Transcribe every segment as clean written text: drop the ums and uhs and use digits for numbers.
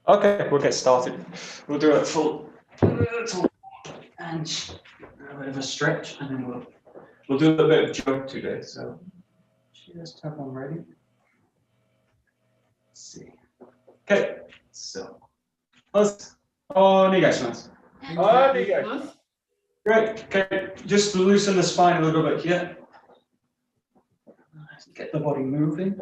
Okay, we'll get started. We'll do a full and a bit of a stretch, and then we'll do a little bit of jog today. So just have one ready. Let's see. Okay, so let's. Great. Okay, just loosen the spine a little bit here. Get the body moving.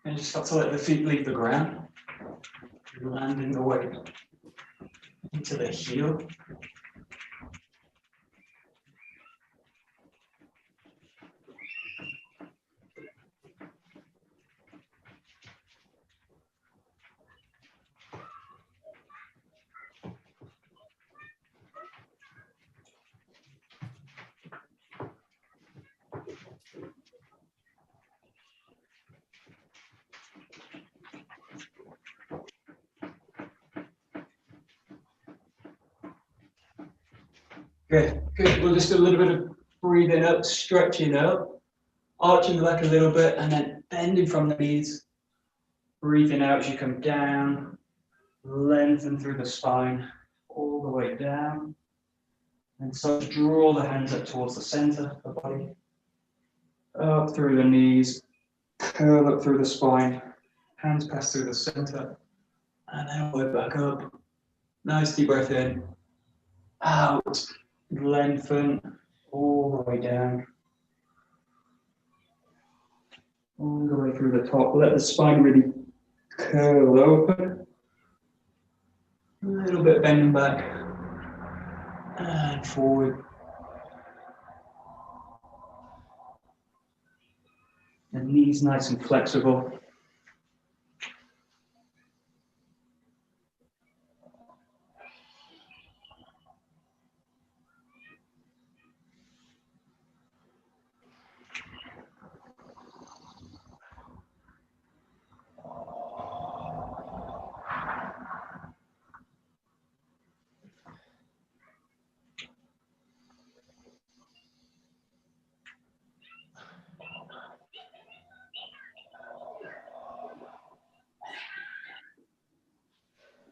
And just start to let the feet leave the ground, landing the weight into the heel. Good, good. We'll just do a little bit of breathing up, stretching up, arching the back a little bit, and then bending from the knees. Breathing out as you come down, lengthen through the spine, all the way down. And so draw the hands up towards the center of the body. Up through the knees, curl up through the spine, hands pass through the center, and then all the way back up. Nice deep breath in, out. Lengthen all the way down, all the way through the top. Let the spine really curl open. A little bit bending back and forward. The knees nice and flexible.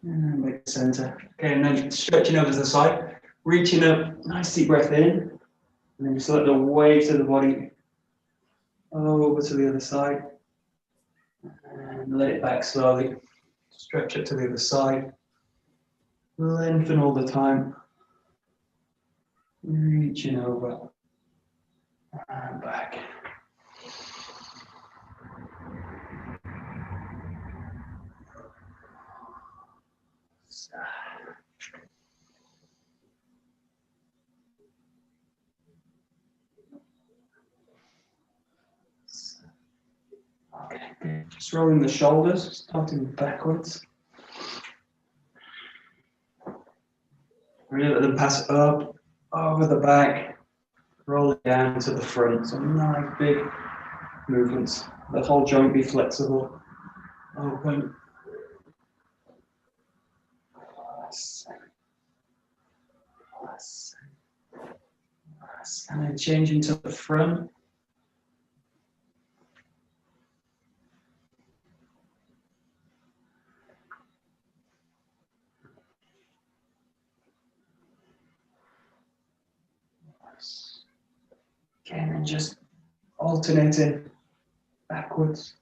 And make the center. Okay, and then stretching over to the side, reaching up, nice deep breath in, and then just let the weight of the body over to the other side, and let it back slowly. Stretch it to the other side, lengthen all the time, reaching over and back. Okay, just rolling the shoulders, starting backwards. Really let them pass up, over the back, roll it down to the front. So nice big movements. The whole joint be flexible, open. And then changing to the front. Okay, and then just alternating backwards.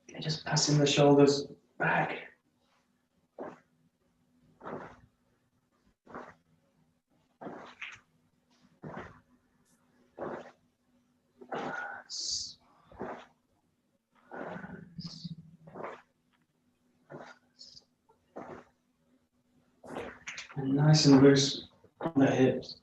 Okay, just passing the shoulders back. And nice and loose on the hips.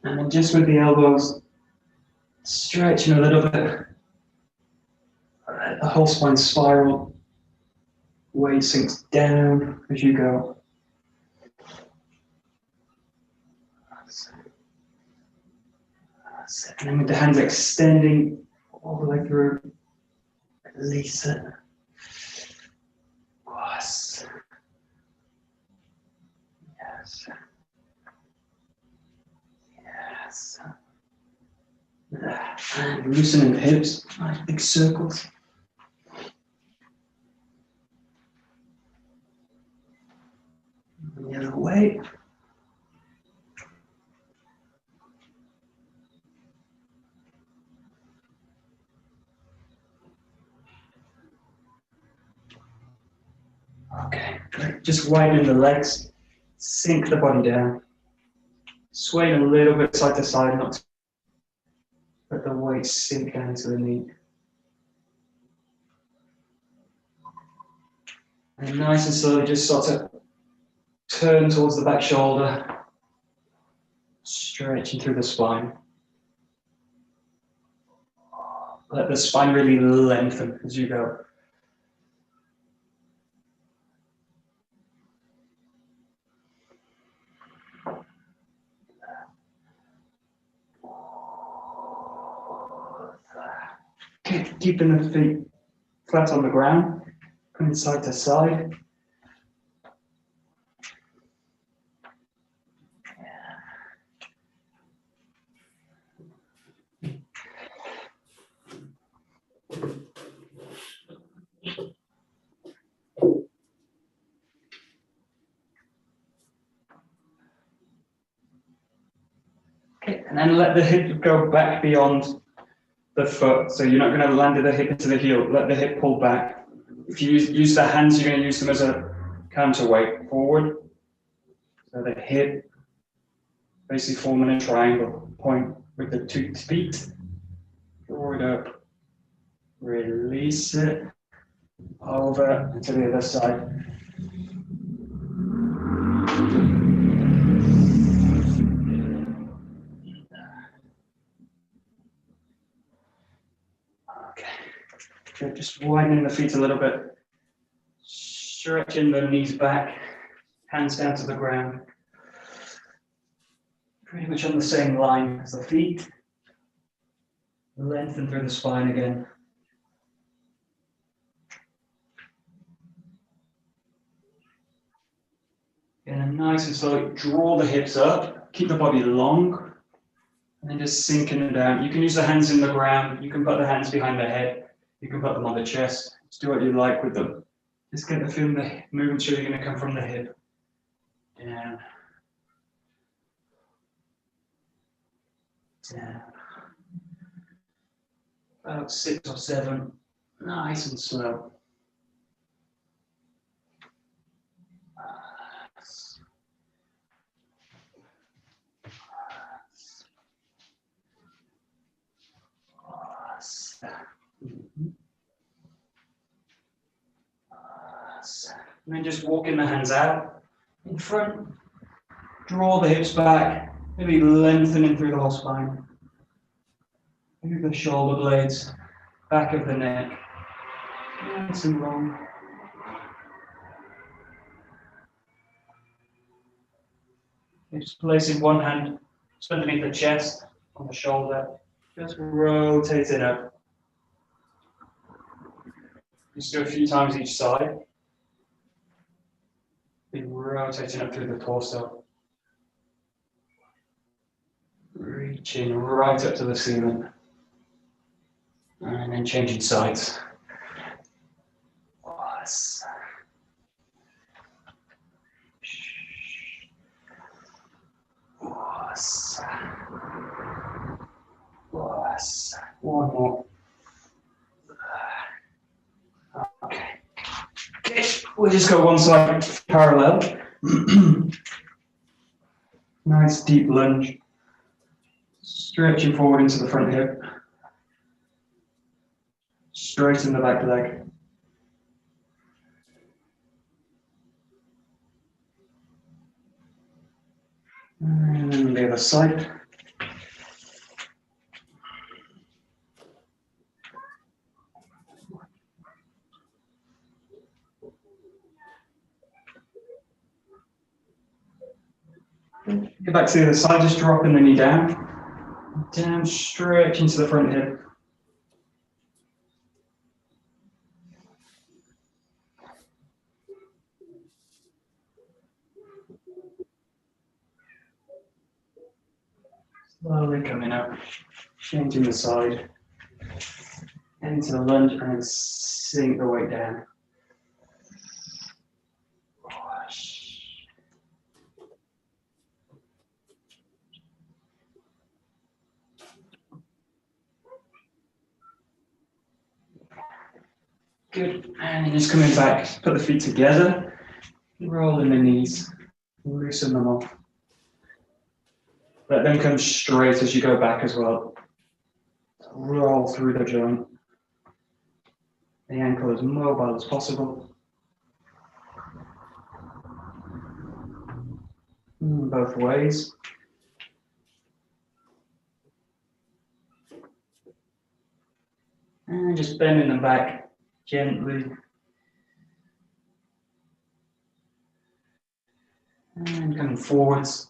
And then just with the elbows, stretching a little bit. The whole spine spiral. Weight sinks down as you go. And then with the hands extending all the way through, release it. Yes. Yes. Yes. And loosening the hips, nice big circles. The other way. Okay, just widen the legs, sink the body down, sway a little bit side to side, not to let the weight sink down into the knee. And nice and slowly just sort of turn towards the back shoulder, stretching through the spine. Let the spine really lengthen as you go. Okay, keeping the feet flat on the ground, going side to side. Okay, and then let the hip go back beyond the foot. So you're not going to land the hip into the heel. Let the hip pull back. If you use the hands, you're going to use them as a counterweight forward. So the hip basically forming a triangle point with the two feet. Draw it up. Release it. Over to the other side. Okay, just widening the feet a little bit, stretching the knees back, hands down to the ground. Pretty much on the same line as the feet. Lengthen through the spine again. And nice and slowly draw the hips up, keep the body long, and then just sinking them down. You can use the hands in the ground, you can put the hands behind the head. You can put them on the chest. Just do what you like with them. Just get the feeling the movements really going to come from the hip. Down. Down. About 6 or 7. Nice and slow. And then just walking the hands out in front, draw the hips back, maybe lengthening through the whole spine. Maybe the shoulder blades, back of the neck, nice and long. Just placing one hand just underneath the chest, on the shoulder, just rotate it up. Just do a few times each side. Be rotating up through the torso. Reaching right up to the ceiling. And then changing sides. One more. Okay. We'll just go one side parallel. Nice deep lunge. Stretching forward into the front hip. Straighten the back leg. And then the other side. Get back to the other side, just dropping the knee down. Down, stretch into the front hip. Slowly coming up, changing the side. Into the lunge and then sink the weight down. Good, and just coming back, put the feet together, rolling the knees, loosen them off. Let them come straight as you go back as well. Roll through the joint. The ankle as mobile as possible. Both ways. And just bending them back gently. And coming forwards.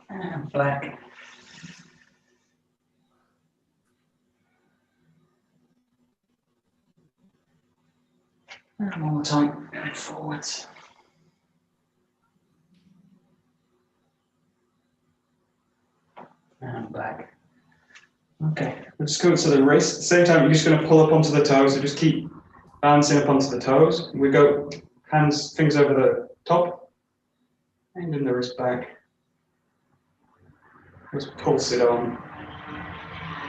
And back. And one more time, going forwards. And back. Okay, we'll just go to the wrist. At the same time, you're just going to pull up onto the toes, so just keep bouncing up onto the toes. We go hands, fingers over the top, and then the wrist back. Just pulse it on.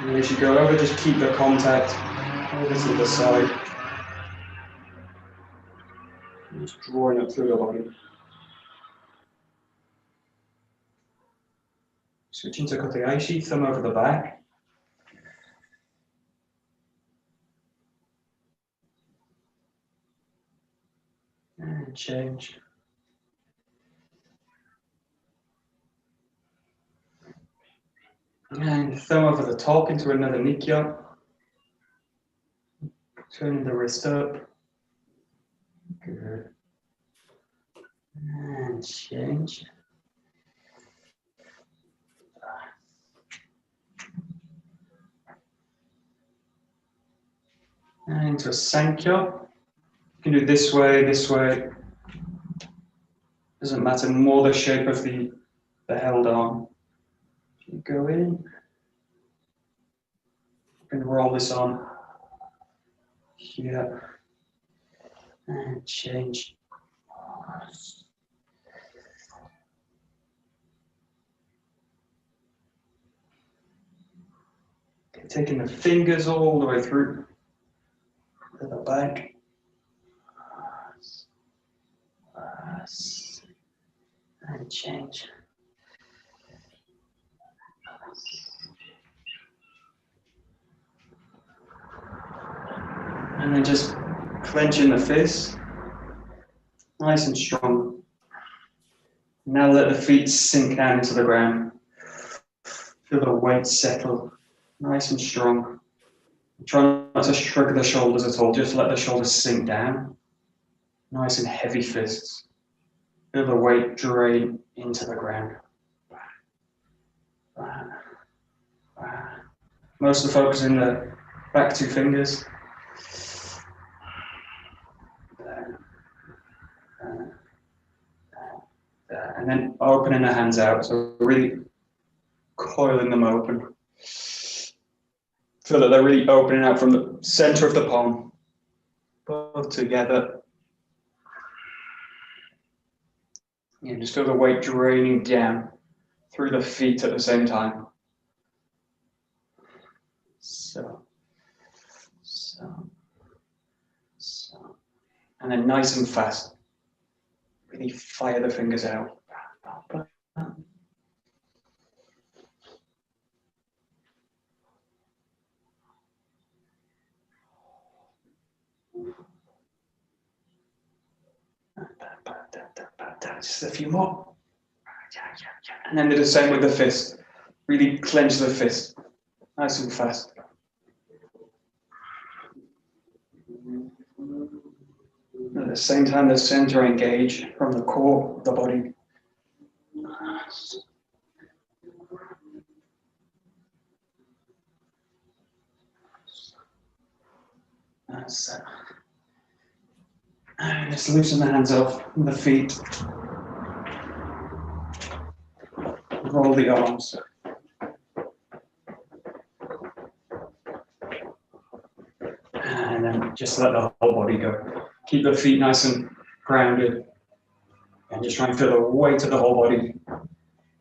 And as you go over, just keep the contact over to the side. Just drawing up through the body. Switching to kote-aishi, thumb over the back. And change. And thumb over the top into another nikya. Turning the wrist up. Good. And change. And into a Sankhya. You can do this way, this way. Doesn't matter, more the shape of the held arm. You go in. You can roll this on. Here. And change. Okay, taking the fingers all the way through to the back. And change. And then just clenching the fist, nice and strong. Now let the feet sink down into the ground. Feel the weight settle, nice and strong. Try not to shrug the shoulders at all, just let the shoulders sink down. Nice and heavy fists. Feel the weight drain into the ground. Most of the focus in the back two fingers. And then opening the hands out, so really coiling them open. Feel that they're really opening out from the center of the palm, both together. Yeah, just feel the weight draining down through the feet at the same time. So. And then nice and fast. Really fire the fingers out. Just a few more. And then do the same with the fist. Really clench the fist. Nice and fast. At the same time, the center engage from the core of the body. That's it. And just loosen the hands off the feet. Roll the arms. And then just let the whole body go. Keep the feet nice and grounded. And just try and feel the weight of the whole body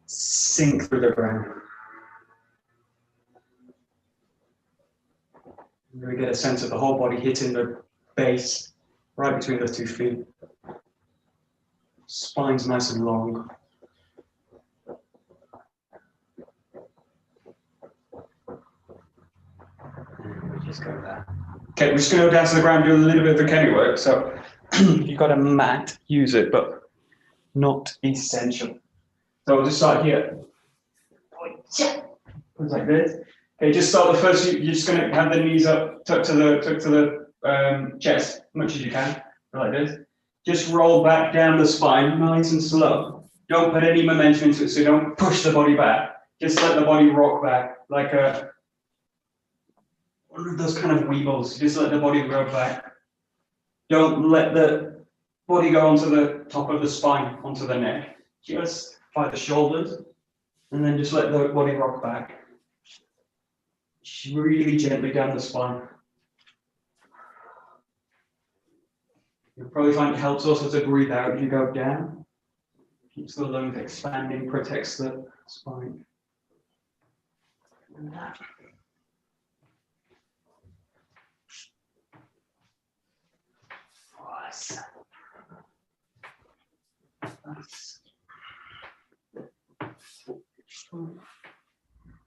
sink through the ground. Really get a sense of the whole body hitting the base right between the 2 feet. Spine's nice and long. And we just go there. Okay, we're just going to go down to the ground and do a little bit of the Kenny work. So if you've got a mat, use it, but not essential. So we'll just start here. Like this. Okay, just start the first. You're just going to have the knees up, tuck to the chest, as much as you can, like this. Just roll back down the spine, nice and slow. Don't put any momentum into it, so don't push the body back. Just let the body rock back, like one of those kind of weebles. Just let the body rock back. Don't let the body go onto the top of the spine, onto the neck. Just by the shoulders, and then just let the body rock back. Really gently down the spine. You'll probably find it helps also to breathe out as you go down. Keeps the lungs expanding, protects the spine. And that.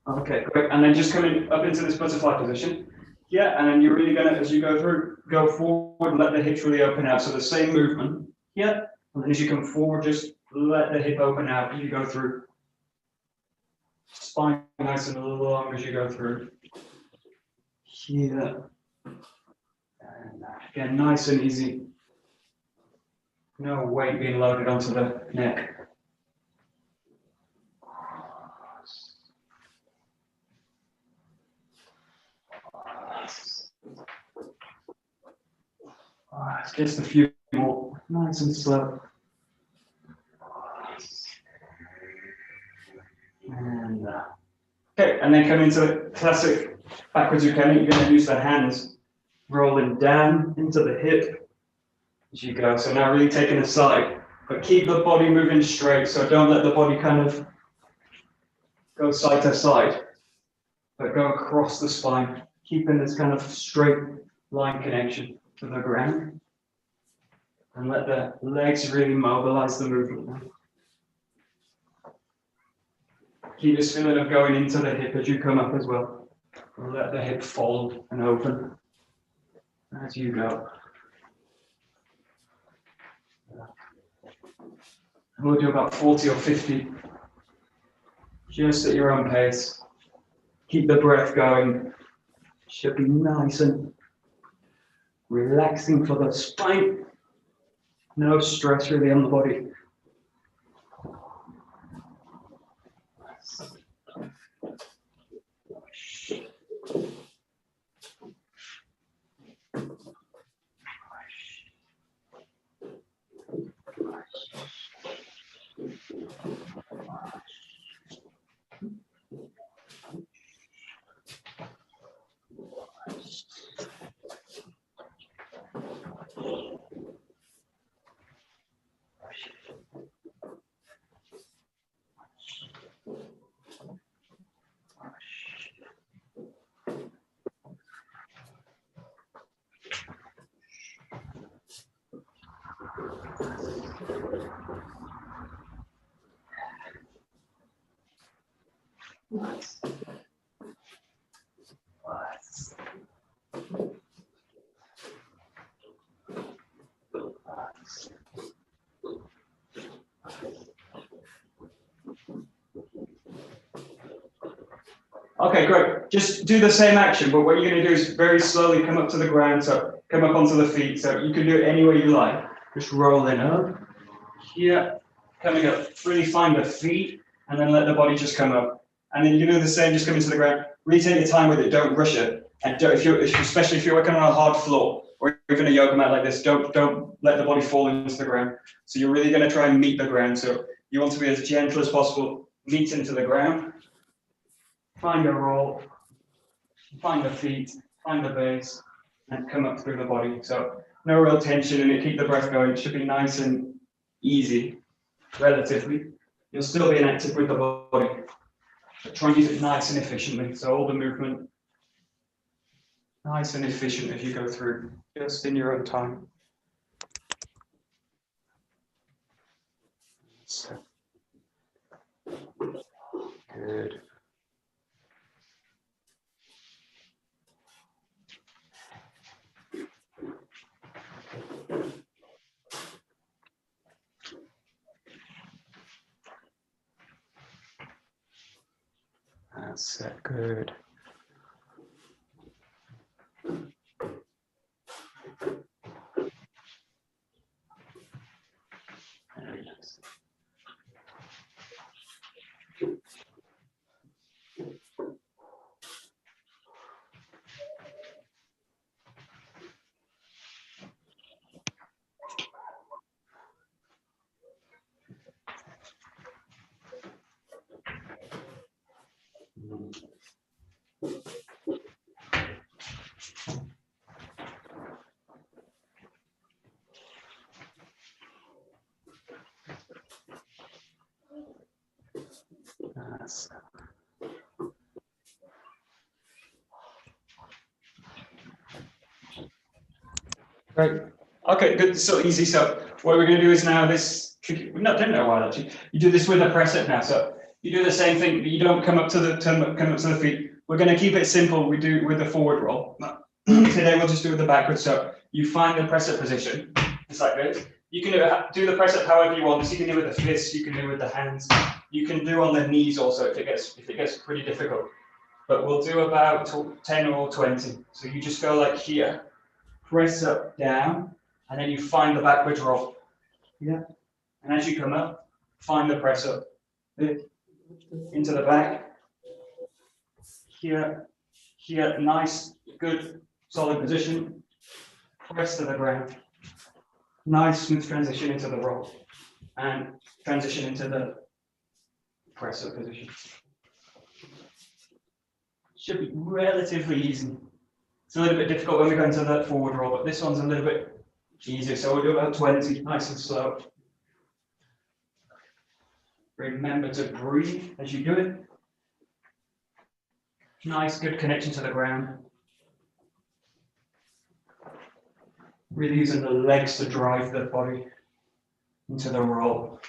Okay, great. And then just coming up into this butterfly position. Yeah, and then you're really gonna, as you go through, go forward, let the hips really open out. So the same movement. Yeah. And then as you come forward, just let the hip open out as you go through. Spine nice and long as you go through. Here. And again, nice and easy. No weight being loaded onto the neck. Just a few more, nice and slow. And okay, and then come into the classic backwards ukemi. You're going to use the hands rolling down into the hip as you go. So now really taking a side, but keep the body moving straight. So don't let the body kind of go side to side, but go across the spine, keeping this kind of straight line connection to the ground. And let the legs really mobilize the movement. Keep this feeling of going into the hip as you come up as well. And let the hip fold and open as you go. We'll do about 40 or 50, just at your own pace. Keep the breath going. Should be nice and relaxing for the spine. No stress really on the body. Okay, great. just do the same action, but what you're going to do is very slowly come up to the ground, so come up onto the feet. So you can do it any way you like. Just rolling up, here, coming up. Really find the feet, and then let the body just come up. And then you can do the same, just coming to the ground. Really take your time with it. Don't rush it. And don't, especially if you're working on a hard floor or even a yoga mat like this, don't let the body fall into the ground. So you're really going to try and meet the ground. So you want to be as gentle as possible. Meet into the ground. Find a roll. Find the feet. Find the base, and come up through the body. So no real tension in it. Keep the breath going. It should be nice and easy, relatively. You'll still be inactive with the body. But try and use it nice and efficiently. So all the movement, nice and efficient as you go through, just in your own time. So, good. That's it, good. Very nice. That's great. Okay, good. So easy. So what we're going to do is now this tricky. We've not done it in a while actually. You do this with a press up now. So you do the same thing, but you don't come up to the come up to the feet. We're going to keep it simple. We do with the forward roll. Today we'll just do it with the backwards. So you find the press up position. It's like this. You can do the press up however you want. So you can do it with the fists. You can do it with the hands. You can do on the knees also if it gets pretty difficult. But we'll do about 10 or 20. So you just go like here, press up, down, and then you find the backwards roll. Yeah. And as you come up, find the press up. Into the back. Here, nice, good, solid position. Press to the ground. Nice, smooth transition into the roll. And transition into the press up position. Should be relatively easy. It's a little bit difficult when we go into that forward roll, but this one's a little bit easier. So we'll do about 20, nice and slow. Remember to breathe as you do it. Nice, good connection to the ground. Really using the legs to drive the body into the roll.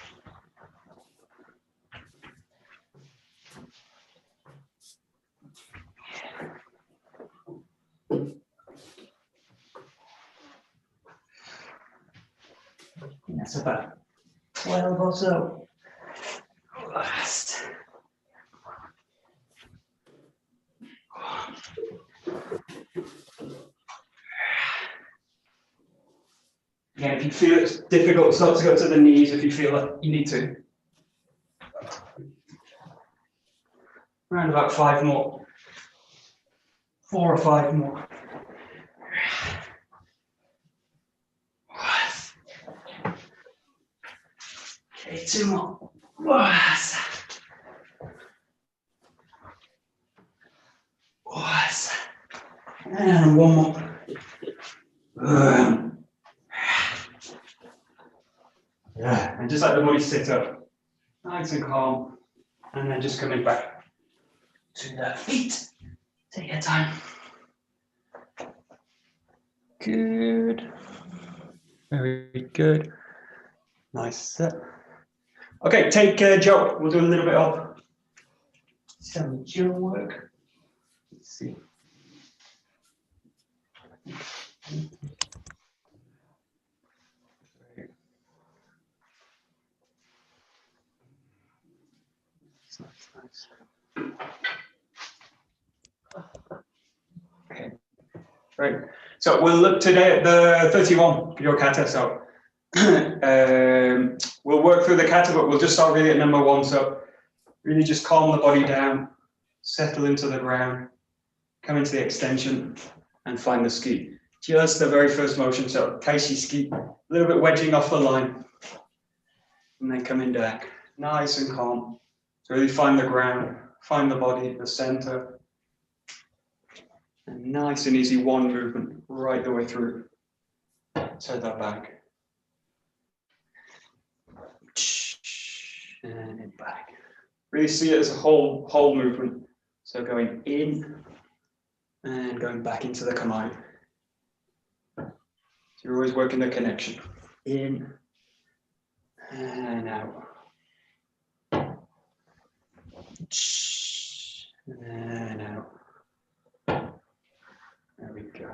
That's about 12 or so. Last. Again, if you feel it's difficult, start to go to the knees if you feel like you need to. Around about 5 more. 4 or 5 more. Okay, 2 more. And 1 more. Yeah, and just let the body sit up, nice and calm, and then just coming back to the feet. Take your time. Good. Very good. Nice set. Okay, take Joe. We'll do a little bit of some Joe work. Let's see. Nice. Great. So we'll look today at the 31, your kata. So we'll work through the kata, but we'll just start really at number 1. So really just calm the body down, settle into the ground, come into the extension, and find the ski. Just the very first motion. So kaishi ski, a little bit wedging off the line, and then coming back, nice and calm. So really find the ground, find the body, the center. And nice and easy one movement right the way through. Set that back. And then back. Really see it as a whole movement. So going in and going back into the kamae. So you're always working the connection. In and out. And out. There we go.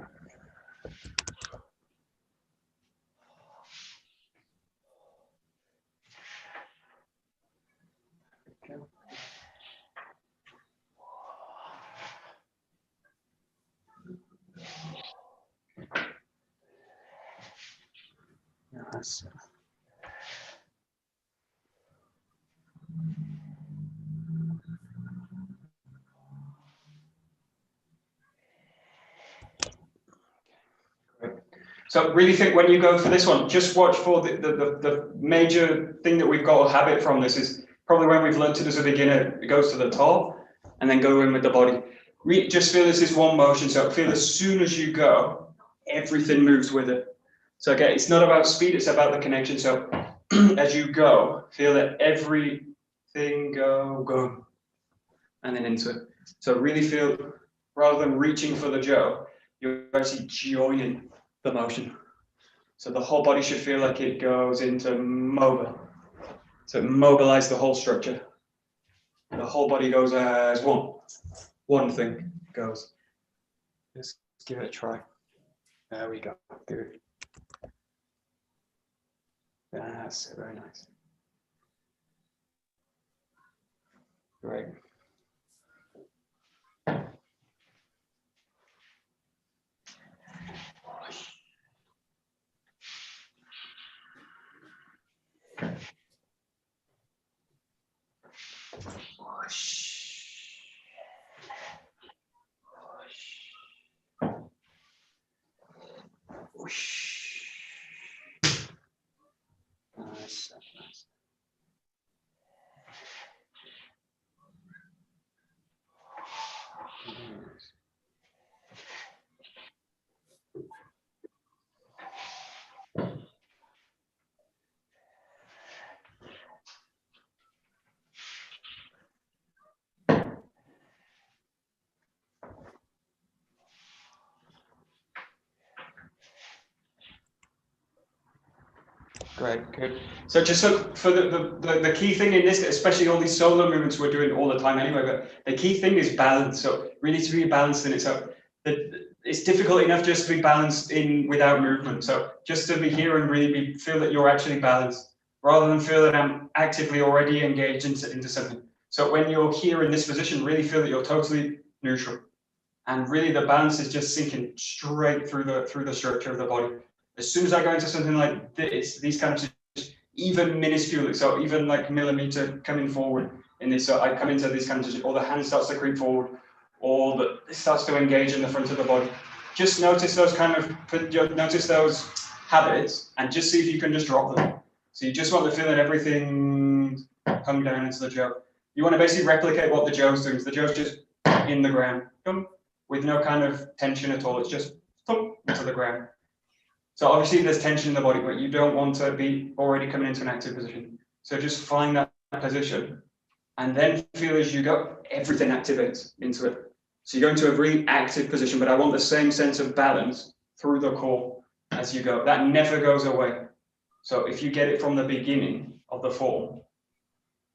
Nice. So really think when you go for this one, just watch for the major thing that we've got a habit from this is probably when we've learned it as a beginner, it goes to the top and then go in with the body. Just feel this is one motion. So feel as soon as you go, everything moves with it. So again, it's not about speed, it's about the connection. So as you go, feel that everything go, and then into it. So really feel, rather than reaching for the jo, you're actually joining the motion. So the whole body should feel like it goes into mobile. So mobilize the whole structure. The whole body goes as one thing goes. Just give it a try. There we go. Good. That's very nice. Great. Nice. Great, good. So just for the key thing in this, especially all these solo movements we're doing all the time anyway, but the key thing is balance. So really to be balanced in it. So it's difficult enough just to be balanced in without movement. So just to be here and really feel that you're actually balanced, rather than feel that I'm actively already engaged into something. So when you're here in this position, really feel that you're totally neutral. And really the balance is just sinking straight through the structure of the body. As soon as I go into something like this, these kind of even minuscule, so even like millimeter coming forward in this, so I come into these kinds of, or the hand starts to creep forward, or it starts to engage in the front of the body. Just notice those notice those habits and just see if you can just drop them. So you just want to feel that everything come down into the jo. You want to basically replicate what the jo's doing. So the jo's just in the ground, with no kind of tension at all. It's just into the ground. So obviously there's tension in the body, but you don't want to be already coming into an active position. So just find that position and then feel as you go, everything activates into it. So you go into a really active position, but I want the same sense of balance through the core as you go. That never goes away. So if you get it from the beginning of the form,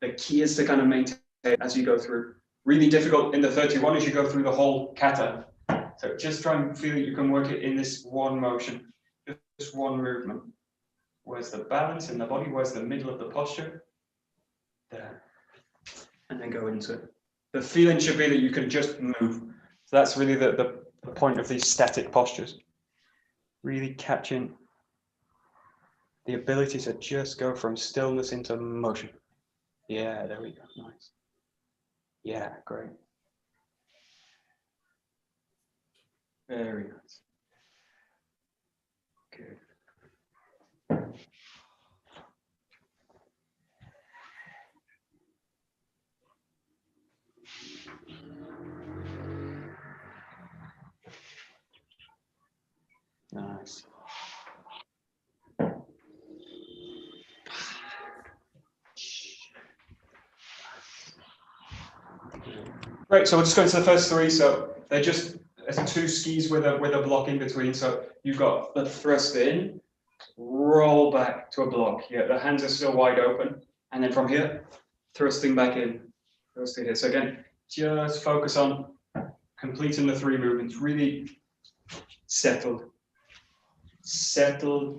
the key is to kind of maintain it as you go through. Really difficult in the 31 as you go through the whole kata. So just try and feel that you can work it in this one motion. Just one movement. Where's the balance in the body? Where's the middle of the posture? There. And then go into it. The feeling should be that you can just move. So that's really the the point of these static postures. Really catching the ability to just go from stillness into motion. Yeah, there we go. Nice. Yeah, great. Very nice. Good. Nice. Great, so we'll just go into the first three. So they're just two skis with a block in between. So you've got the thrust in, roll back to a block here. The hands are still wide open. And then from here, thrusting back in, thrusting here. So again, just focus on completing the three movements, really settled,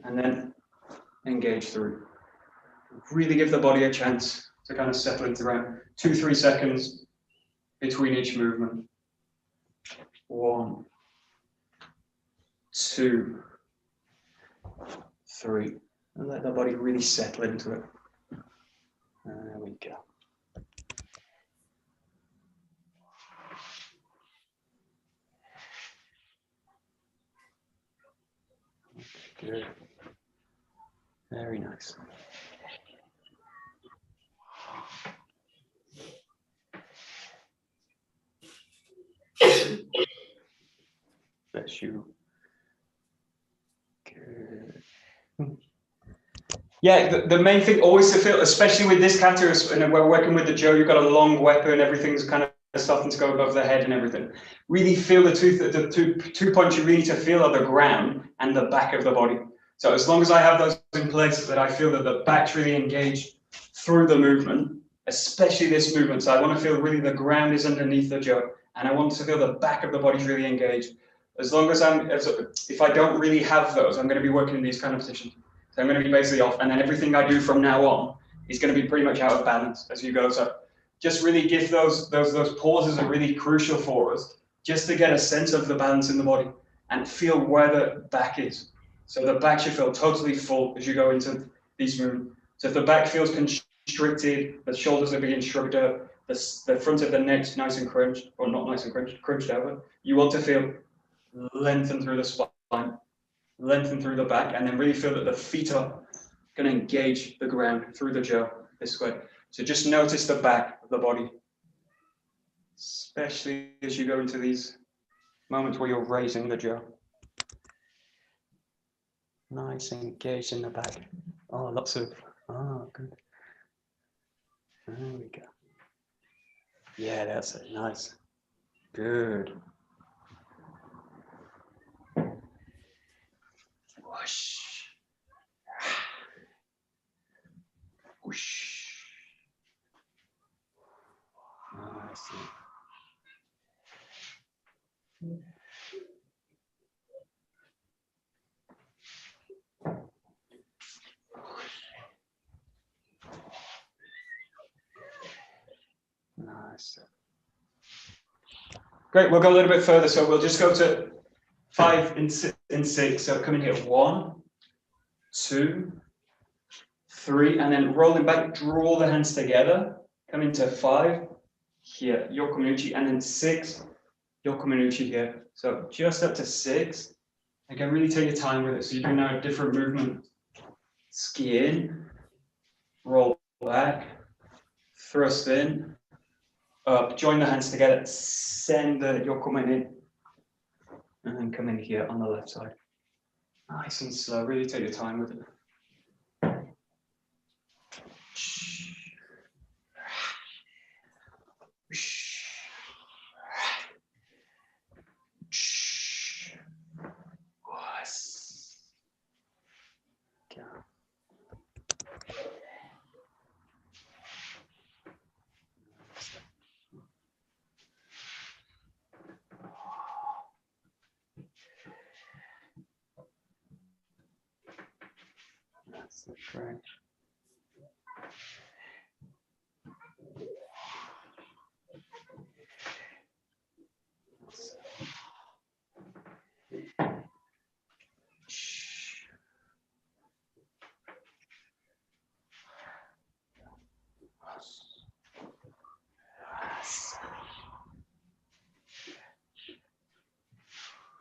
and then engage through. Really give the body a chance to kind of settle into around 2-3 seconds between each movement. 1, 2, 3, and let the body really settle into it. There we go. Good. Very nice. Bless you. Good. Yeah, the main thing always to feel, especially with this kata, and we're working with the Jo, you've got a long weapon, everything's kind of starting to go above the head and everything. Really feel the two points you really need to feel are the ground and the back of the body. So as long as I have those in place, that I feel that the back's really engaged through the movement, especially this movement. So I want to feel really the ground is underneath the Jo, and I want to feel the back of the body's really engaged. As long as if I don't really have those, I'm going to be working in these kind of positions. So I'm going to be basically off, and then everything I do from now on is going to be pretty much out of balance as you go. So just really give those pauses are really crucial for us, just to get a sense of the balance in the body and feel where the back is. So the back should feel totally full as you go into these movements. So if the back feels constricted, the shoulders are being shrugged up, the front of the neck's nice and crunched, or not nice and crunched over, you want to feel lengthen through the spine, lengthen through the back, and then really feel that the feet are going to engage the ground through the Jo this way. So just notice the back of the body, especially as you go into these moments where you're raising the Jo. Nice, engaged in the back. Oh, lots of, oh, good. There we go. Yeah, that's it, nice. Good. Whoosh. Whoosh. Nice. Nice. Great, we'll go a little bit further. So we'll just go to 5 and 6. So come in here, 1, 2, 3, and then rolling back, draw the hands together. Come into 5, here, Yokomenuchi, and then 6, Yokomenuchi here. So just up to 6. Again, really take your time with it. So you do now a different movement. Ski in, roll back, thrust in, up, join the hands together, send the Yokomen in, and then come in here on the left side. Nice and slow, really take your time with it. That's great.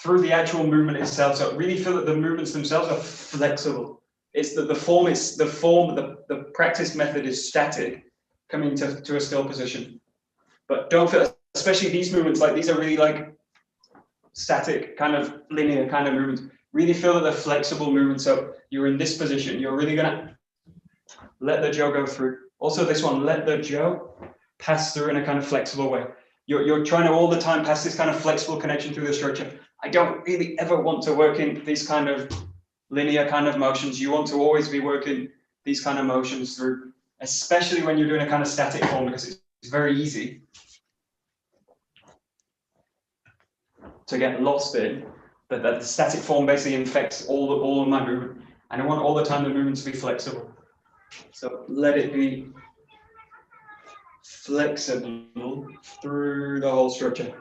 through the actual movement itself. So really feel that the movements themselves are flexible. It's that the practice method is static, coming to a still position. But don't feel, especially these movements, like these are really like static, kind of linear kind of movements. Really feel that they're flexible movements. So you're in this position, you're really gonna let the jo go through. Also this one, let the jo pass through in a kind of flexible way. You're trying to all the time pass this kind of flexible connection through the structure. I don't really ever want to work in these kind of linear kind of motions. You want to always be working these kind of motions through, especially when you're doing a kind of static form, because it's very easy to get lost in. But that the static form basically infects all of my movement. And I want all the time the movement to be flexible. So let it be flexible through the whole structure.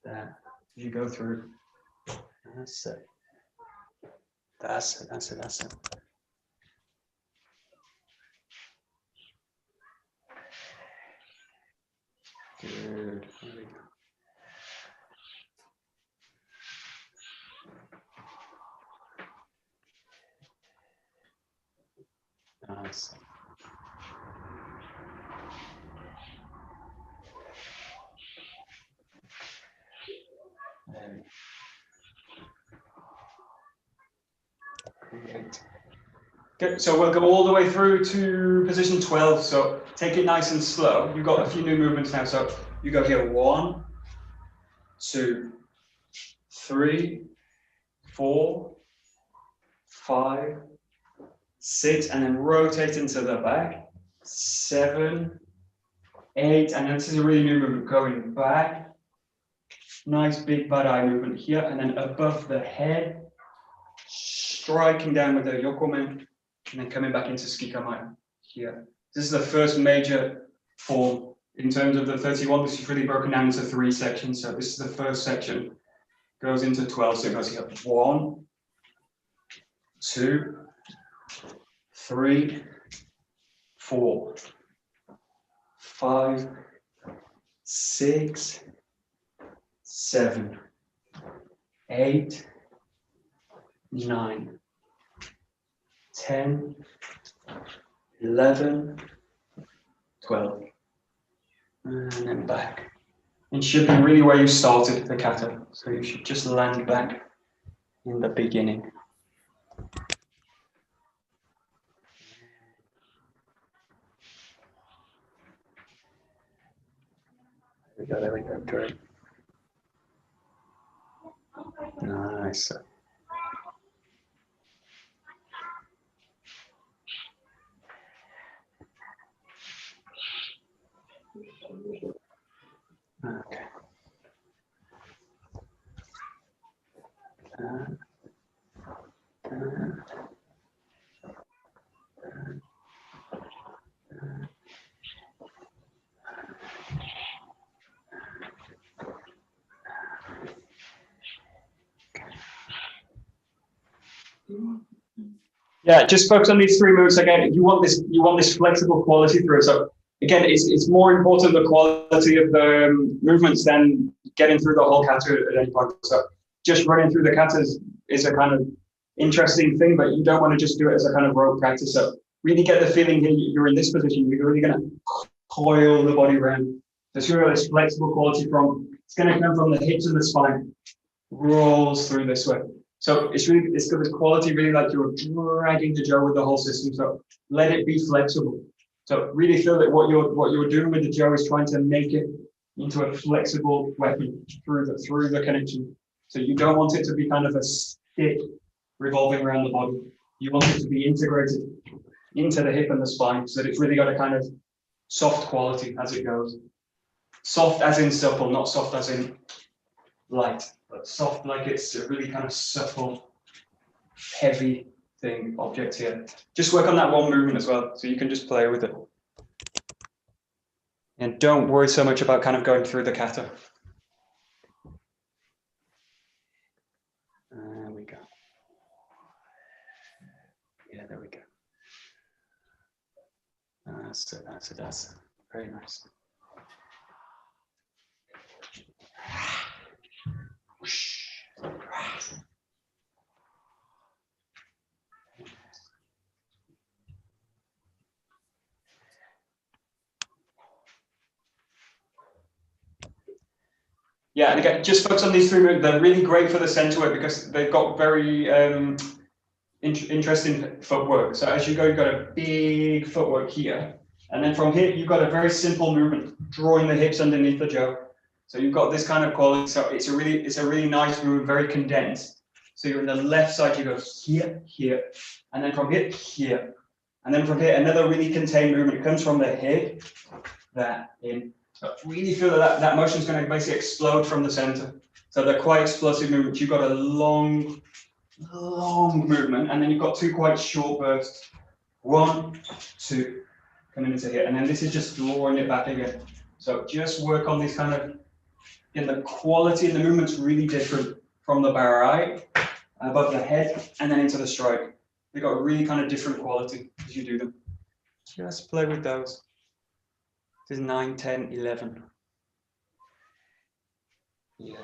There, you go through. That's it. That's it. Good. There we go. Nice. Great. Good. So we'll go all the way through to position 12. So take it nice and slow. You've got a few new movements now. So you go here 1, 2, 3, 4, 5, 6, and then rotate into the back. 7, 8, and then this is a really new movement going back. Nice big bad eye movement here, and then above the head, striking down with the yokomen, and then coming back into 𝒕𝒂𝒏 here. This is the first major form in terms of the 31. This is really broken down into 3 sections. So this is the first section, goes into 12. So it goes here 1, 2, 3, 4, 5, 6, 7, 8, 9, 10, 11, 12, and then back. It should be really where you started the kata. So you should just land back in the beginning. There we go, great. Nice. Okay. Yeah, just focus on these 3 moves again. You want this flexible quality through it. So again, it's more important the quality of the movements than getting through the whole kata at any point. So just running through the katas is a kind of interesting thing, but you don't want to just do it as a kind of rote practice. So really get the feeling here you're in this position. You're really going to coil the body around. There's really this flexible quality it's going to come from the hips and the spine, rolls through this way. So it's got this quality really like you're dragging the jo with the whole system. So let it be flexible. So really feel that what you're doing with the jo is trying to make it into a flexible weapon through the connection. So you don't want it to be kind of a stick revolving around the body. You want it to be integrated into the hip and the spine, so that it's really got a kind of soft quality as it goes. Soft as in supple, not soft as in light, but soft like it's a really kind of supple, heavy thing, object here. Just work on that one movement as well, so you can just play with it. And don't worry so much about kind of going through the kata. There we go. Yeah, there we go. That's it, that's it, that's it. Very nice. Yeah, and again, just focus on these three moves. They're really great for the center work because they've got very interesting footwork. So as you go, you've got a big footwork here. And then from here, you've got a very simple movement, drawing the hips underneath the jaw. So you've got this kind of quality. So it's a really nice movement, very condensed. So you're in the left side, you go here, here, and then from here, here. And then from here, another really contained movement. It comes from the hip, that in. So really feel that motion is going to basically explode from the center. So they're quite explosive movements. You've got a long movement, and then you've got two quite short bursts. 1, 2, coming into here. And then this is just drawing it back again. So just work on this kind of, the quality and the movement's really different from the barai, above the head, and then into the strike. They've got a really kind of different quality as you do them. Just play with those. This is 9, 10, 11. Yeah.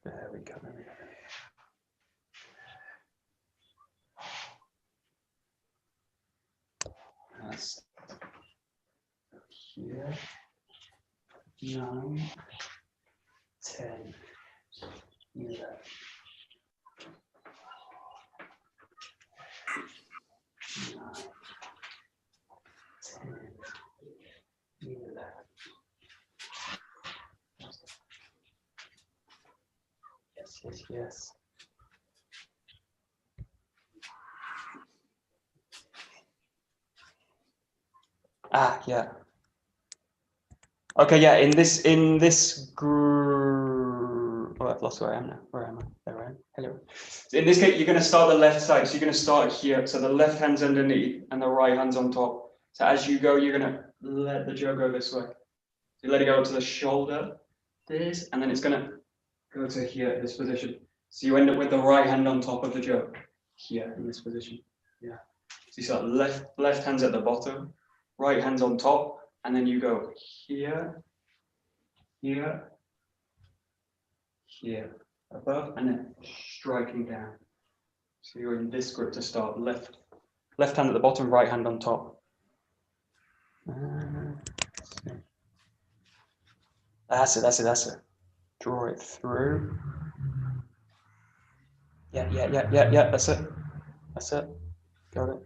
There we go, there we go. That's here. 9, 10, 11. 9, 10, 11. Yes, yes, yes. Ah, yeah. Okay, yeah, in this group, oh, I've lost where I am now. Where am I? There I am. Hello. So in this case, you're going to start the left side. So you're going to start here. So the left hand's underneath and the right hand's on top. So as you go, you're going to let the jaw go this way. So you let it go to the shoulder, this, and then it's going to go to here, this position. So you end up with the right hand on top of the jaw, here in this position. Yeah. So you start left hand's at the bottom, right hand's on top, and then you go here, here, here, above, and then striking down. So you're in this grip to start. Left hand at the bottom, right hand on top. That's it. Draw it through. Yeah, that's it. Got it.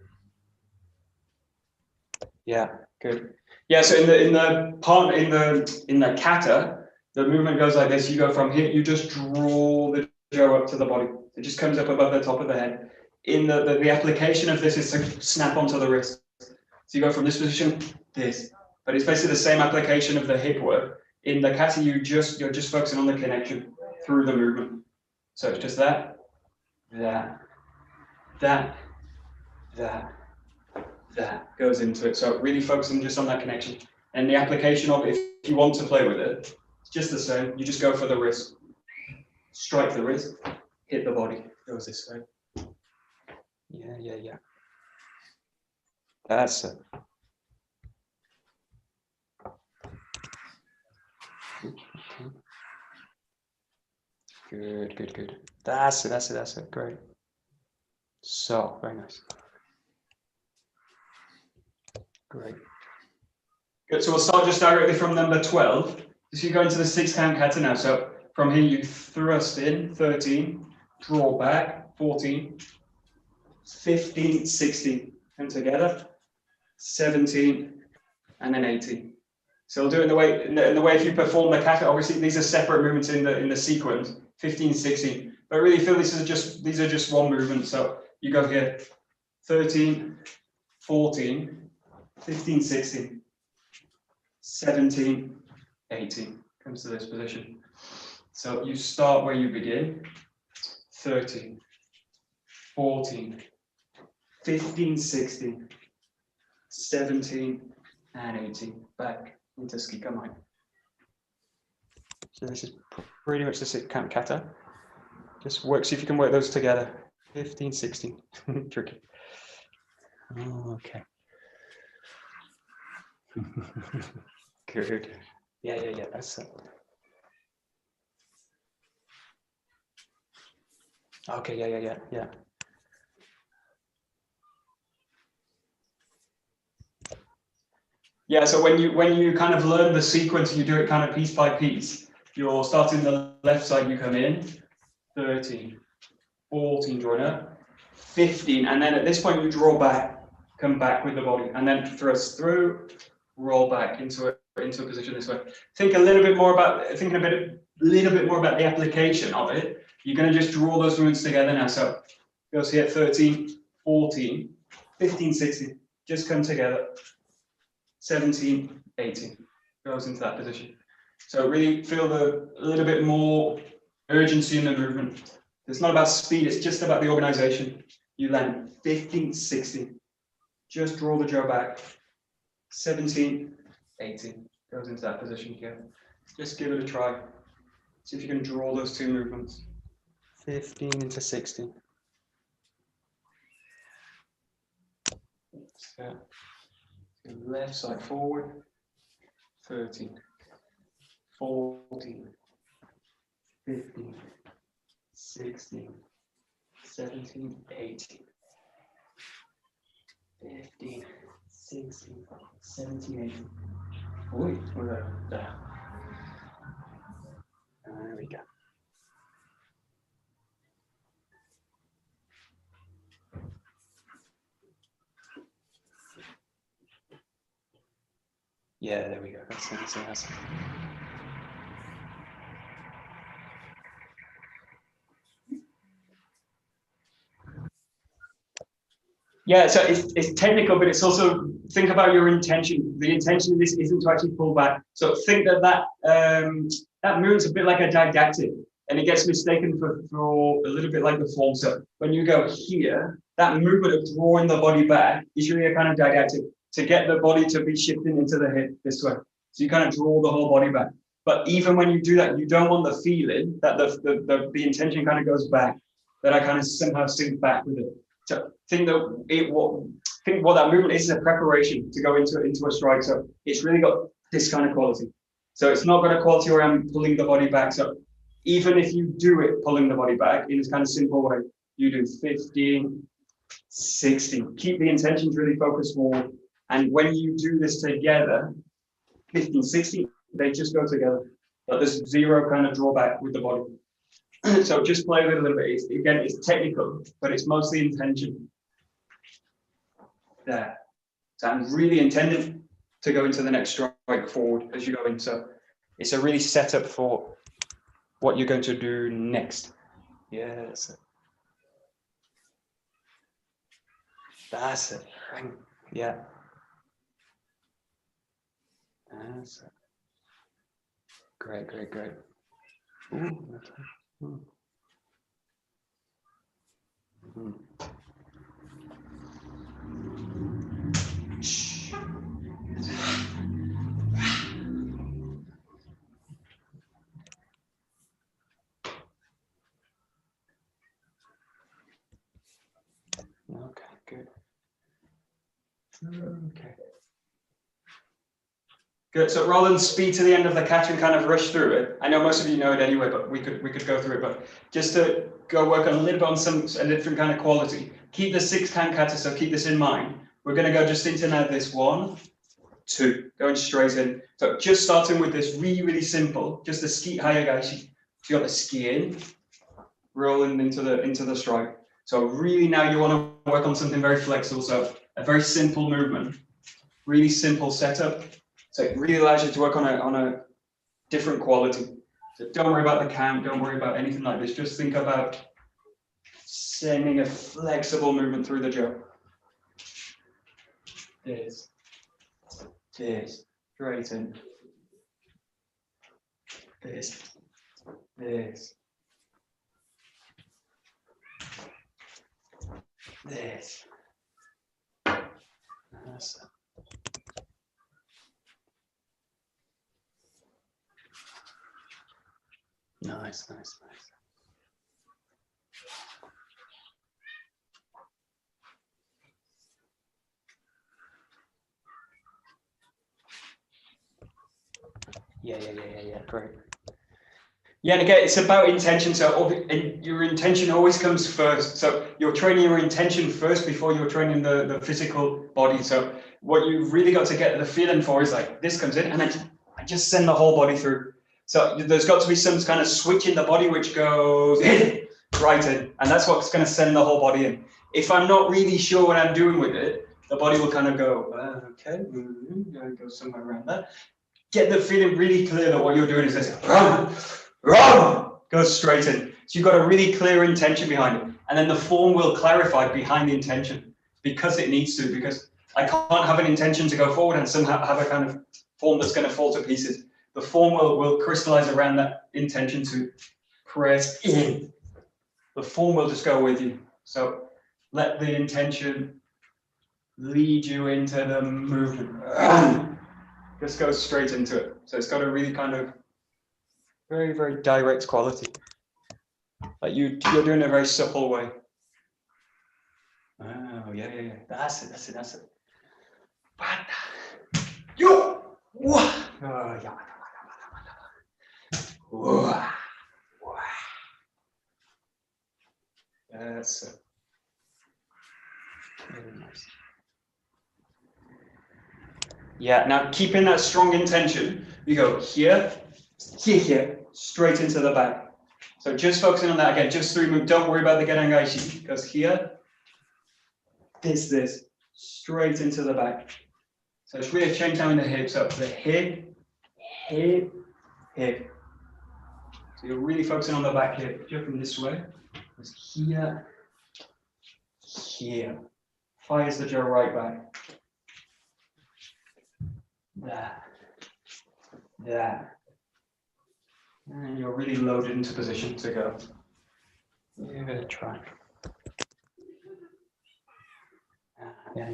Yeah, good. Yeah, so in the kata, the movement goes like this. You go from here, you just draw the jaw up to the body. It just comes up above the top of the head. In the application of this is to snap onto the wrist. So you go from this position, this. But it's basically the same application of the hip work. In the kata, you're just focusing on the connection through the movement. So it's just that goes into it. So really focusing just on that connection. And the application of it, if you want to play with it, it's just the same. You just go for the wrist. Strike the wrist, hit the body. Goes this way. Yeah. That's it. Good. That's it. Great. So very nice. Great. Good. So we'll start just directly from number 12. So you go into the 6-count kata now. So from here you thrust in 13, draw back 14, 15, 16. Come together. 17, and then 18. So we'll do it in the way if you perform the kata. Obviously, these are separate movements in the sequence, 15, 16. But really feel these are just one movement. So you go here, 13, 14, 15, 16, 17, 18. Comes to this position. So you start where you begin, 13, 14, 15, 16, 17, and 18. Back into 𝒊𝒂𝒿. So this is pretty much the kata. Just work, see if you can work those together. 15, 16. Tricky. Oh, okay. Good. Yeah, that's it. Okay, yeah. Yeah, so when you kind of learn the sequence, you do it kind of piece by piece. You're starting the left side, you come in, 13, 14, join up, 15, and then at this point you draw back, come back with the body, and then thrust through, roll back into a position this way. Think a little bit more about the application of it. You're going to just draw those movements together now. So goes here, 13, 14, 15, 16, just come together. 17, 18, goes into that position. So really feel a little bit more urgency in the movement. It's not about speed, it's just about the organization. You land 15, 16, just draw the jaw back. 17, 18, goes into that position here. Just give it a try. See if you can draw those two movements. 15 into 16. So, left side forward, 13, 14, 15, 16, 17, 18, 15, 16, 17, 18. Wait, we're there. There we go. Yeah, there we go. That's it. Yeah, so it's technical, but it's also, think about your intention. The intention of this isn't to actually pull back. So think that movement's a bit like a didactic, and it gets mistaken for a little bit like the form. So when you go here, that movement of drawing the body back is really a kind of didactic to get the body to be shifting into the hip this way. So you kind of draw the whole body back. But even when you do that, you don't want the feeling that the intention kind of goes back, that I kind of somehow sink back with it. So think what that movement is a preparation to go into a strike. So it's really got this kind of quality. So it's not got a quality where I'm pulling the body back. So even if you do it pulling the body back in this kind of simple way, you do 15, 16. Keep the intentions really focused forward. And when you do this together, 15, 16, they just go together. But there's zero kind of drawback with the body. So just play with it a little bit. It's technical, but it's mostly intention. There. So I'm really intending to go into the next strike forward as you go in. So it's a really setup for what you're going to do next. Yes. That's it. Yeah. That's it. Great. Ooh, okay. Okay, good. Okay. Good. So rather than speed to the end of the kata and kind of rush through it, I know most of you know it anyway, but we could go through it. But just to go work on a little bit on a different kind of quality. Keep the 6-kan kata, so keep this in mind. We're going to go just into now this 1, 2, going straight in. So just starting with this really simple, just the ski hayagaishi. So you got the ski in, rolling into the strike. So really now you want to work on something very flexible. So a very simple movement. Really simple setup. So it really allows you to work on a different quality. So don't worry about the count, don't worry about anything like this. Just think about sending a flexible movement through the jaw. This, straighten. This. This. That's it. Nice. Yeah, great. Yeah, and again, it's about intention. So your intention always comes first. So you're training your intention first before you're training the physical body. So what you've really got to get the feeling for is like this comes in and then I just send the whole body through. So there's got to be some kind of switch in the body which goes in, right in. And that's what's going to send the whole body in. If I'm not really sure what I'm doing with it, the body will kind of go, okay, go somewhere around there. Get the feeling really clear that what you're doing is this. Run, goes straight in. So you've got a really clear intention behind it. And then the form will clarify behind the intention because it needs to, because I can't have an intention to go forward and somehow have a kind of form that's going to fall to pieces. The form will crystallize around that intention to press in. The form will just go with you. So let the intention lead you into the movement. Just go straight into it. So it's got a really kind of very, very direct quality. Like you're doing it in a very supple way. Oh, yeah. That's it. Yo! Oh, yeah. That's it. Very nice. Yeah, now keeping that strong intention, you go here, straight into the back. So just focusing on that again, just 3 moves. Don't worry about the Gedangaeshi, because here, this, straight into the back. So it's really a change down in the hips. So the hip. So you're really focusing on the back hip, jumping this way. It's here. Fires the jaw right back. There. And you're really loaded into position to go. Give it a try. No.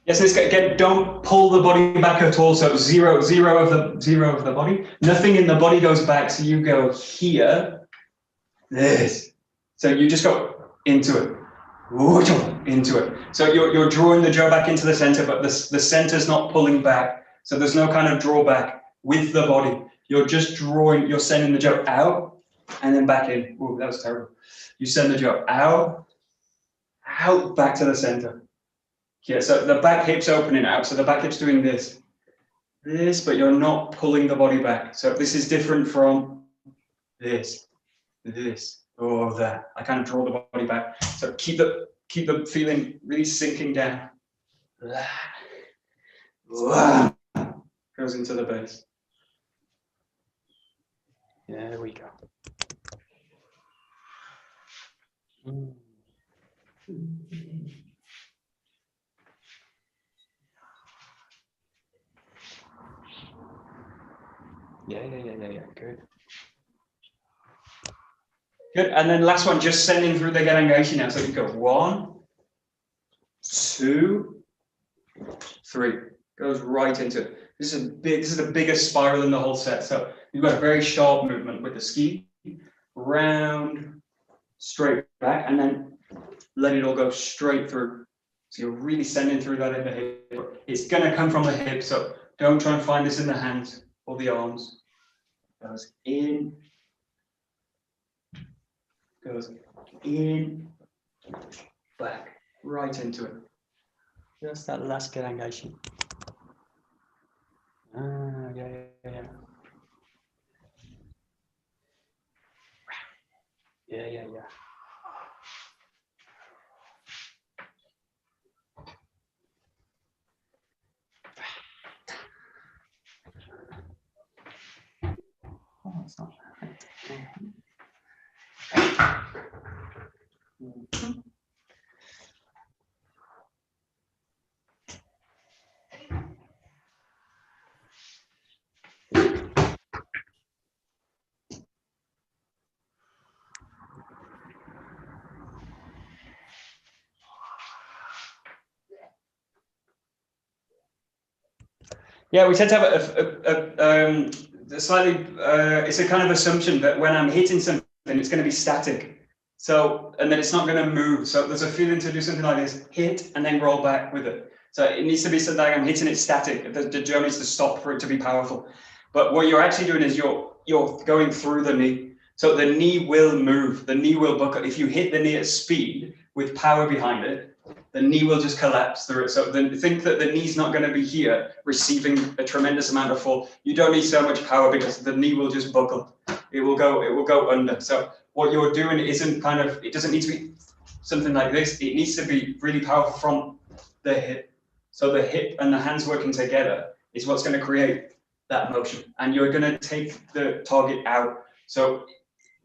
Yes, this again. Don't pull the body back at all. So zero of the body. Nothing in the body goes back. So you go here. This. So you just go into it. Into it. So you're drawing the jaw back into the center, but the center's not pulling back. So there's no kind of drawback with the body. You're just drawing. You're sending the jaw out and then back in. Oh, that was terrible. You send the jaw out, back to the center. Yeah, so the back hip's opening out, so the back hip's doing this, but you're not pulling the body back. So this is different from this, or that. I kind of draw the body back. So keep the feeling really sinking down. Goes into the base. Yeah, there we go. Yeah. Good. And then last one, just sending through the Gedangaeshi now. So you go 1, 2, 3. Goes right into it. This is the biggest spiral in the whole set. So you've got a very sharp movement with the ski, round, straight back, and then let it all go straight through. So you're really sending through that in the hip. It's going to come from the hip, so don't try and find this in the hands or the arms. goes in, back, right into it. Just that last elongation. Yeah. Yeah. Oh, it's not right. Yeah, we tend to have a slightly, it's a kind of assumption that when I'm hitting something, it's going to be static. So, and then it's not going to move. So there's a feeling to do something like this, hit and then roll back with it. So it needs to be something like I'm hitting it static. The jaw needs to stop for it to be powerful. But what you're actually doing is you're going through the knee. So the knee will move, the knee will buckle. If you hit the knee at speed with power behind it, the knee will just collapse through it. So then think that the knee's not going to be here receiving a tremendous amount of fall. You don't need so much power because the knee will just buckle. It will go under. So what you're doing isn't kind of, it doesn't need to be something like this. It needs to be really powerful from the hip. So the hip and the hands working together is what's going to create that motion. And you're going to take the target out. So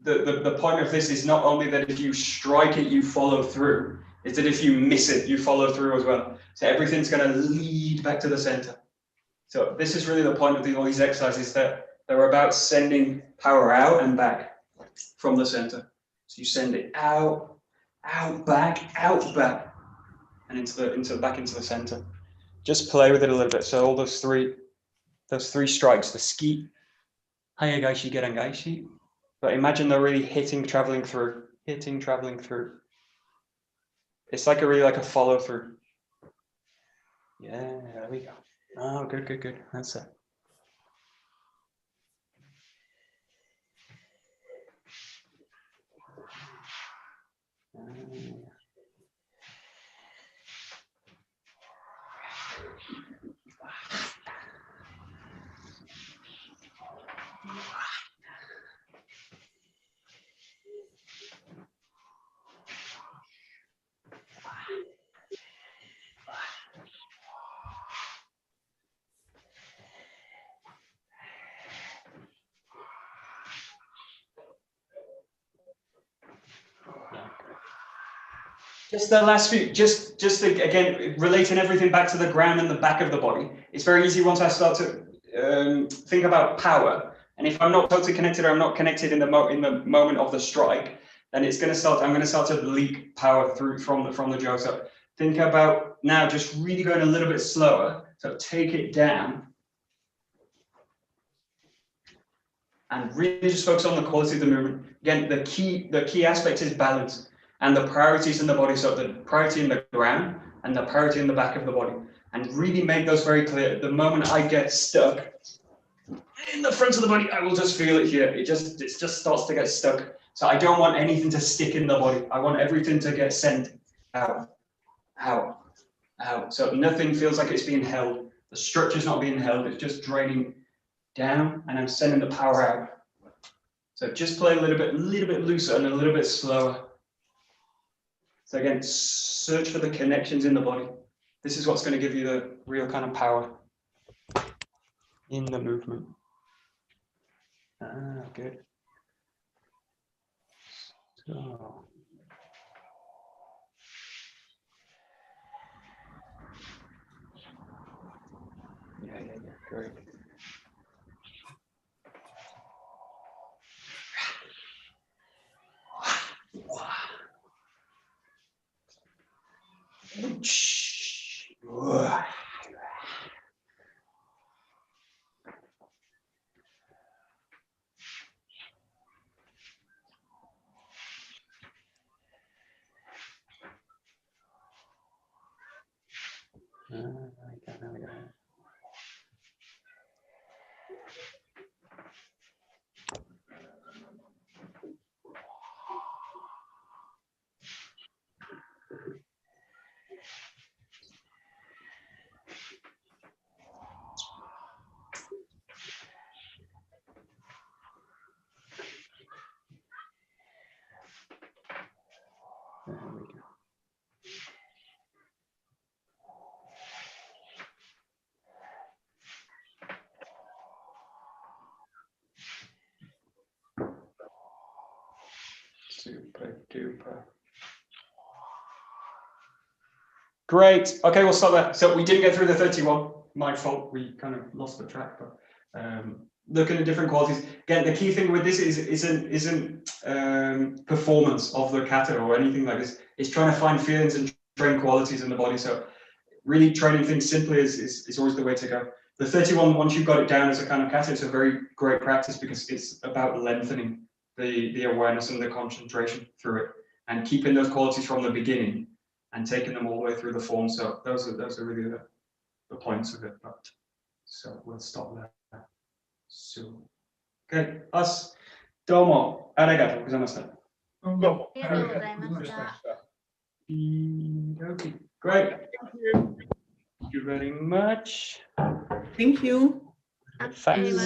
the point of this is not only that if you strike it, you follow through, it's that if you miss it, you follow through as well. So everything's going to lead back to the center. So this is really the point of all these exercises, that they're about sending power out and back from the center. So you send it out, back, and back into the center. Just play with it a little bit. So all those three strikes, the ski, hayagaishi, gerangaishi. But imagine they're really traveling through. It's like a follow through. Yeah, there we go. Oh, good. That's it. Just the last few, just again, relating everything back to the ground and the back of the body. It's very easy once I start to think about power. And if I'm not totally connected, or I'm not connected in the moment of the strike, then I'm going to start to leak power through from the jaw. So think about now just really going a little bit slower. So take it down. And really just focus on the quality of the movement. Again, the key aspect is balance. And the priorities in the body, so the priority in the ground and the priority in the back of the body. And really make those very clear. The moment I get stuck in the front of the body, I will just feel it here. It just starts to get stuck. So I don't want anything to stick in the body. I want everything to get sent out. So nothing feels like it's being held. The structure's not being held. It's just draining down, and I'm sending the power out. So just play a little bit looser and a little bit slower. So again, search for the connections in the body. This is what's going to give you the real kind of power in the movement. Good. So. Yeah, great. super duper. Great. Okay, we'll stop there. So we didn't get through the 31. My fault. We kind of lost the track. But looking at different qualities. Again, the key thing with this isn't performance of the kata or anything like this. It's trying to find feelings and train qualities in the body. So really training things simply is always the way to go. The 31, once you've got it down as a kind of kata, it's a very great practice because it's about lengthening the awareness and the concentration through it and keeping those qualities from the beginning and taking them all the way through the form. So those are really the points of it. But so we'll stop there. So okay, us domo arigatou gozaimashita. Okay, great. Thank you very much. Thank you. Thanks.